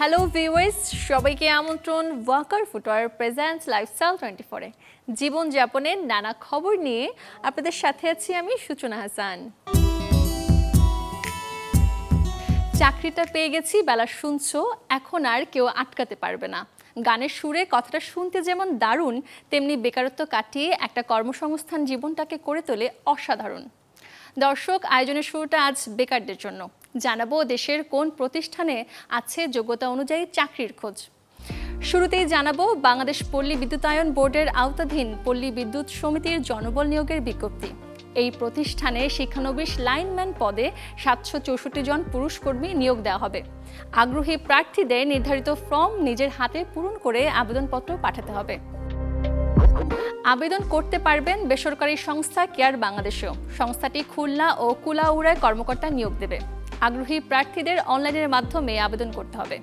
Hello viewers, সবাইকে আমন্ত্রণ Waker footwear presents lifestyle 24 এ জীবনযাপনের নানা খবর নিয়ে আপনাদের সাথে আছি আমি সূচনা হাসান। চাকরিটা পেয়ে গেছি বেলা শুনছো, এখন আর কেউ আটকাতে পারবে না। গানের সুরে কথাটা শুনতে যেমন দারুণ, তেমনি বেকারত্ব কাটিয়ে একটা কর্মসংস্থান জীবনটাকে করে তোলে অসাধারণ। দর্শক, আয়োজনের শুরুটা আজ বেকারদের জন্য। জানাবো দেশের কোন প্রতিষ্ঠানে আছে যোগ্যতা অনুযায়ী চাকরির খোঁজ। শুরুতেই জানাবো বাংলাদেশ পল্লী বিদ্যুতায়ন বোর্ডের আওতাধীন পল্লী বিদ্যুৎ সমিতির জনবল নিয়োগের বিজ্ঞপ্তি। এই প্রতিষ্ঠানে শিক্ষানবিশ লাইনম্যান পদে ৭৬৪ জন পুরুষ কর্মী নিয়োগ দেওয়া হবে। আগ্রহী প্রার্থীদের নির্ধারিত ফর্ম নিজের হাতে পূরণ করে আবেদনপত্র পাঠাতে হবে। আবেদন করতে পারবেন বেসরকারি সংস্থা কেয়ার বাংলাদেশেও। সংস্থাটি খুলনা ও কুলাউড়ায় কর্মকর্তা নিয়োগ দেবে। আগ্রহী প্রার্থীদের অনলাইনের মাধ্যমে আবেদন করতে হবে।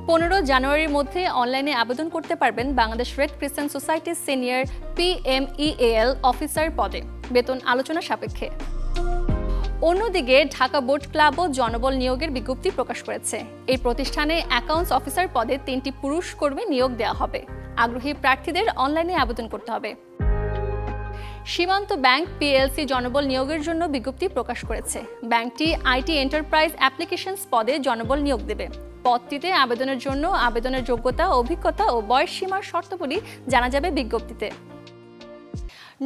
15 জানুয়ারির মধ্যে অনলাইনে আবেদন করতে পারবেন বাংলাদেশ রেড ক্রিসেন্ট সোসাইটির সিনিয়র PMEAL অফিসার পদে, বেতন আলোচনা সাপেক্ষে। অন্যদিকে ঢাকা বোট ক্লাবও জনবল নিয়োগের বিজ্ঞপ্তি প্রকাশ করেছে। এই প্রতিষ্ঠানে অ্যাকাউন্টস অফিসার পদে 3টি পুরুষ কর্মী নিয়োগ দেওয়া হবে। আগ্রহী প্রার্থীদের অনলাইনে আবেদন করতে হবে। সীমান্ত ব্যাংক PLC জনবল নিয়োগের জন্য বিজ্ঞপ্তি প্রকাশ করেছে। ব্যাংকটি IT এন্টারপ্রাইজ অ্যাপ্লিকেশনস পদে জনবল নিয়োগ দেবে। পদটিতে আবেদনের জন্য আবেদনের যোগ্যতা, অভিজ্ঞতা ও বয়স সীমার শর্তাবলী জানা যাবে বিজ্ঞপ্তিতে।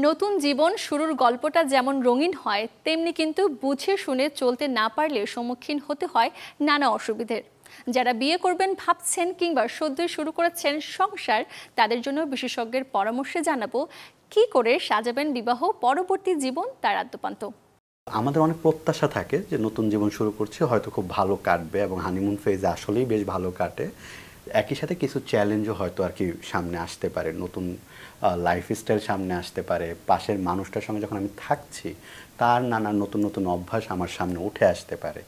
নতুন জীবন শুরুর গল্পটা যেমন রঙিন হয়, তেমনি কিন্তু বুঝে শুনে চলতে না পারলে সম্মুখীন হতে হয় নানা অসুবিধার। যারা বিয়ে করবেন ভাবছেন কিংবা সদ্যই শুরু করেছেন সংসার, তাদের জন্য বিশেষজ্ঞের পরামর্শে জানাবো কি করে সাজাবেন বিবাহ পরবর্তী জীবন তার আদ্যপান্ত। আমাদের অনেক প্রত্যাশা থাকে যে নতুন জীবন শুরু করছে, হয়তো খুব ভালো কাটবে এবং হানিমুন ফেজ আসলেই বেশ ভালো কাটে। একই সাথে কিছু চ্যালেঞ্জও হয়তো আর কি সামনে আসতে পারে, নতুন লাইফস্টাইল সামনে আসতে পারে। পাশের মানুষটার সঙ্গে যখন আমি থাকছি, তার নানা নতুন নতুন অভ্যাস আমার সামনে উঠে আসতে পারে।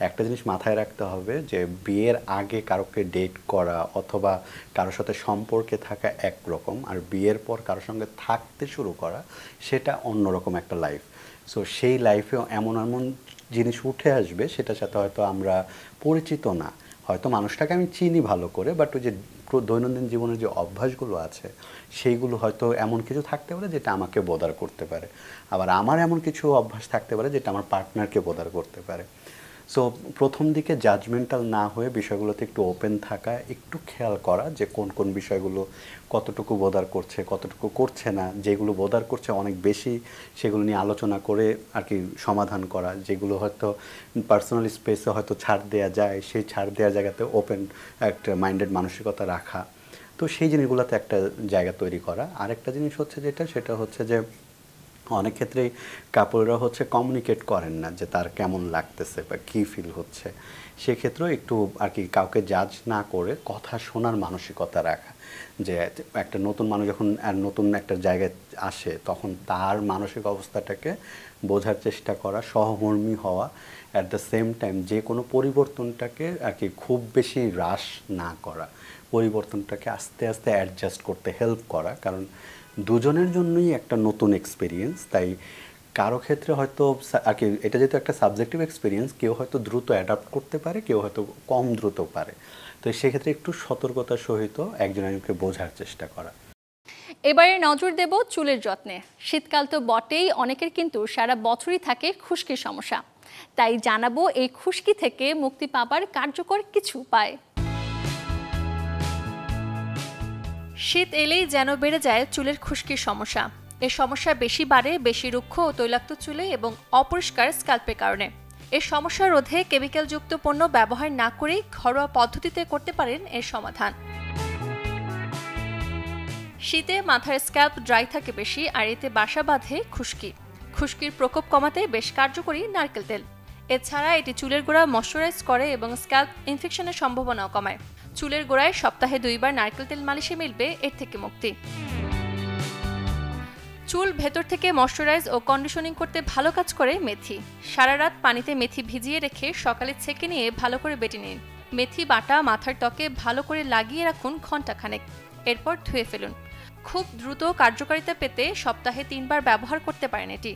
একটা জিনিস মাথায় রাখতে হবে যে বিয়ের আগে কারোকে ডেট করা অথবা কারোর সাথে সম্পর্কে থাকা একরকম, আর বিয়ের পর কারোর সঙ্গে থাকতে শুরু করা সেটা অন্যরকম একটা লাইফ। সো সেই লাইফেও এমন এমন জিনিস উঠে আসবে সেটার সাথে হয়তো আমরা পরিচিত না। হয়তো মানুষটাকে আমি চিনি ভালো করে, বাট ওই যে দৈনন্দিন জীবনের যে অভ্যাসগুলো আছে সেইগুলো হয়তো এমন কিছু থাকতে পারে যেটা আমাকে বোদার করতে পারে, আবার আমার এমন কিছু অভ্যাস থাকতে পারে যেটা আমার পার্টনারকে বোদার করতে পারে। সো প্রথম দিকে জাজমেন্টাল না হয়ে বিষয়গুলোতে একটু ওপেন থাকা, একটু খেয়াল করা যে কোন কোন বিষয়গুলো কতটুকু বোদার করছে, কতটুকু করছে না। যেগুলো বোদার করছে অনেক বেশি, সেগুলো নিয়ে আলোচনা করে আর কি সমাধান করা। যেগুলো হয়তো পার্সোনাল স্পেসে হয়তো ছাড় দেওয়া যায়, সেই ছাড় দেওয়ার জায়গাতে ওপেন একটা মাইন্ডেড মানসিকতা রাখা। তো সেই জিনিসগুলোতে একটা জায়গা তৈরি করা। আরেকটা জিনিস হচ্ছে সেটা হচ্ছে যে অনেক ক্ষেত্রেই কাপড়রা কমিউনিকেট করেন না যে তার কেমন লাগতেছে বা কী ফিল হচ্ছে। সেক্ষেত্রেও একটু আর কি কাউকে জাজ না করে কথা শোনার মানসিকতা রাখা, যে একটা নতুন মানুষ যখন নতুন একটা জায়গায় আসে তখন তার মানসিক অবস্থাটাকে বোঝার চেষ্টা করা, সহমর্মী হওয়া। অ্যাট দ্য সেম টাইম যে কোনো পরিবর্তনটাকে আর কি খুব বেশি হ্রাস না করা, পরিবর্তনটাকে আস্তে আস্তে অ্যাডজাস্ট করতে হেল্প করা। কারণ দুজনের জন্যই একটা নতুন এক্সপিরিয়েন্স। তাই কারো ক্ষেত্রে হয়তো আর কি এটা যেহেতু একটা সাবজেক্টিভ এক্সপিরিয়েন্স, কেউ হয়তো দ্রুত অ্যাডাপ্ট করতে পারে, কেউ হয়তো কম দ্রুত পারে। তো সেক্ষেত্রে একটু সতর্কতার সহিত একজন একজনকে বোঝার চেষ্টা করা। এবারে নজর দেব চুলের যত্নে। শীতকাল তো বটেই, অনেকের কিন্তু সারা বছরই থাকে খুশকির সমস্যা। তাই জানাবো এই খুশকি থেকে মুক্তি পাবার কার্যকর কিছু উপায়। শীত এলেই যেন বেড়ে যায় চুলের খুশকির সমস্যা। এর সমস্যা বেশি বাড়ে বেশি রুক্ষ ও তৈলাক্ত চুলে এবং অপরিষ্কার স্ক্যাল্পের কারণে। এর সমস্যা রোধে কেমিক্যালযুক্ত পণ্য ব্যবহার না করেই ঘরোয়া পদ্ধতিতে করতে পারেন এর সমাধান। শীতে মাথার স্ক্যাল্প ড্রাই থাকে বেশি, আর এতে বাসা বাঁধে খুশকি। খুশকির প্রকোপ কমাতে বেশ কার্যকরী নারকেল তেল। এছাড়া এটি চুলের গোড়া ময়শ্চারাইজ করে এবং স্ক্যাল্প ইনফেকশনের সম্ভাবনাও কমায়। চুলের গোড়ায় সপ্তাহে 2 বার নারকেল তেল মালিশে মিলবে এর থেকে মুক্তি। চুল ভেতর থেকে ময়শ্চারাইজ ও কন্ডিশনিং করতে ভালো কাজ করে মেথি। সারা রাত পানিতে মেথি ভিজিয়ে রেখে সকালে ছেঁকে নিয়ে ভালো করে বেটে নিন। মেথি বাটা মাথার ত্বকে ভালো করে লাগিয়ে রাখুন ঘণ্টাখানেক, এরপর ধুয়ে ফেলুন। খুব দ্রুত কার্যকারিতা পেতে সপ্তাহে 3 বার ব্যবহার করতে পারেন এটি।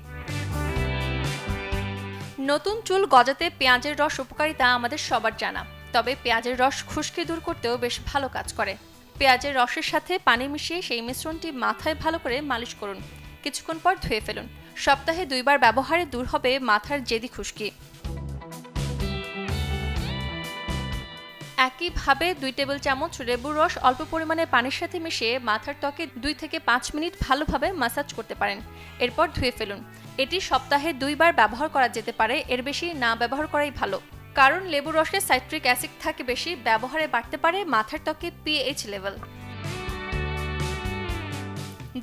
নতুন চুল গজাতে পেঁয়াজের রস উপকারিতা আমাদের সবার জানা। তবে পেঁয়াজের রস খুশকি দূর করতেও বেশ ভালো কাজ করে। পেঁয়াজের রসের সাথে পানি মিশিয়ে সেই মিশ্রণটি মাথায় ভালো করে মালিশ করুন। কিছুক্ষণ পর ধুয়ে ফেলুন। সপ্তাহে 2 বার ব্যবহারে দূর হবে মাথার জেদি খুশকি। একইভাবে 2 টেবিল চামচ লেবুর রস অল্প পরিমাণে পানির সাথে মিশিয়ে মাথার ত্বকে 2 থেকে 5 মিনিট ভালোভাবে ম্যাসাজ করতে পারেন। এরপর ধুয়ে ফেলুন। এটি সপ্তাহে 2 বার ব্যবহার করা যেতে পারে, এর বেশি না ব্যবহার করাই ভালো। কারণ লেবুর রসে সাইট্রিক অ্যাসিড থাকে বেশি, ব্যবহারে বাড়তে পারে মাথার ত্বকে পিএইচ লেভেল।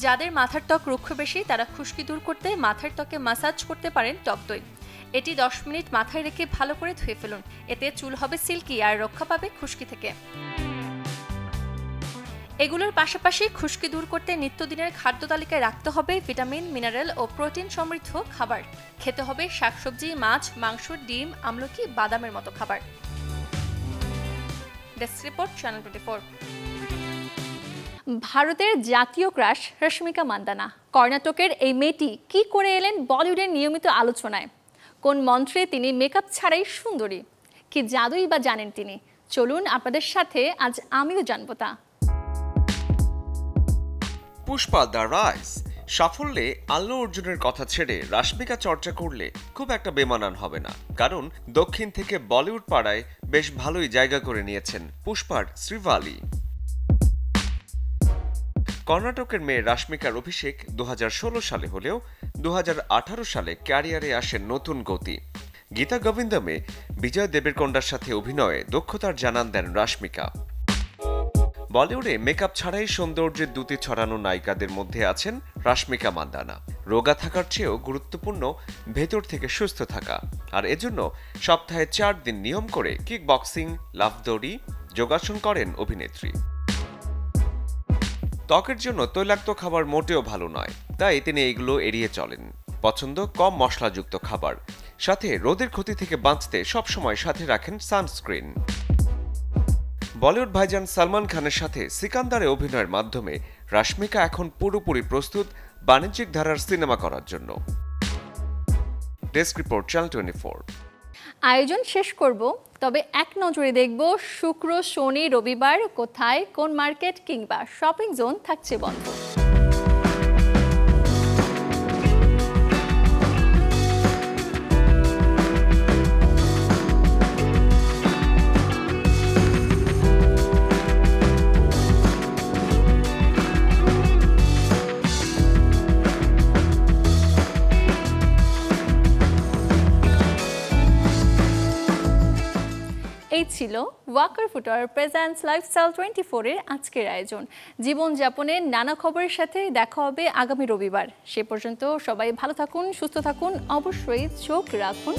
যাদের মাথার ত্বক রুক্ষ বেশি তারা খুশকি দূর করতে মাথার ত্বকে ম্যাসাজ করতে পারেন টক দই। এটি 10 মিনিট মাথায় রেখে ভালো করে ধুয়ে ফেলুন। এতে চুল হবে সিল্কি আর রক্ষা পাবে খুশকি থেকে। এগুলোর পাশাপাশি খুশকি দূর করতে নিত্যদিনের খাদ্য তালিকায় রাখতে হবে ভিটামিন, মিনারেল ও প্রোটিন সমৃদ্ধ খাবার। খেতে হবে শাকসবজি, মাছ, মাংস, ডিম, আমলকি, বাদামের মতো খাবার। Desk report, channel 24। ভারতের জাতীয় ক্রাশ রশ্মিকা মান্দানা। কর্ণাটকের এই মেয়েটি কি করে এলেন বলিউডের নিয়মিত আলোচনায়? কোন মন্ত্রে তিনি মেকআপ ছাড়াই সুন্দরী? কি জাদুই বা জানেন তিনি? চলুন আপনাদের সাথে আজ আমিও জানবো তা। পুষ্পা দ্য রাইজ সাফল্যে আল্লু অর্জুনের কথা ছেড়ে রশ্মিকা চর্চা করলে খুব একটা বেমানান হবে না, কারণ দক্ষিণ থেকে বলিউড পাড়ায় বেশ ভালোই জায়গা করে নিয়েছেন পুষ্পার শ্রীভালি। কর্ণাটকের মেয়ে রশ্মিকার অভিষেক 2016 সালে হলেও 2018 সালে ক্যারিয়ারে আসে নতুন গতি। গীতা গোবিন্দমে বিজয় দেবেরকোন্ডার সাথে অভিনয়ে দক্ষতার জানান দেন রশ্মিকা। বলিউডে মেকআপ ছাড়াই সৌন্দর্যের দ্যুতি ছড়ানো নায়িকাদের মধ্যে আছেন রশ্মিকা মান্দানা। রোগা থাকার চেয়েও গুরুত্বপূর্ণ ভেতর থেকে সুস্থ থাকা, আর এজন্য সপ্তাহে 4 দিন নিয়ম করে কিক বক্সিং, লাফ দড়ি, যোগাসন করেন অভিনেত্রী। ত্বকের জন্য তৈলাক্ত খাবার মোটেও ভালো নয়, তাই তিনি এগুলো এড়িয়ে চলেন। পছন্দ কম মশলাযুক্ত খাবার, সাথে রোদের ক্ষতি থেকে বাঁচতে সবসময় সাথে রাখেন সানস্ক্রিন। বলিউড ভাইজান সালমান খানের সাথে সিকান্দারে অভিনয়ের মাধ্যমে রশ্মিকা এখন পুরোপুরি প্রস্তুত বাণিজ্যিক ধারার সিনেমা করার জন্য। Desk report, channel 24। আয়োজন শেষ করব, তবে এক নজরে দেখব শুক্র, শনি, রবিবার কোথায় কোন মার্কেট কিংবা শপিং জোন থাকছে বন্ধ। এই ছিল ওয়াকার ফুটওয়্যার প্রেজেন্টস লাইফস্টাইল 24 এর আজকের আয়োজন। জীবনযাপনের নানা খবরের সাথে দেখা হবে আগামী রবিবার। সে পর্যন্ত সবাই ভালো থাকুন, সুস্থ থাকুন, অবশ্যই চোখ রাখুন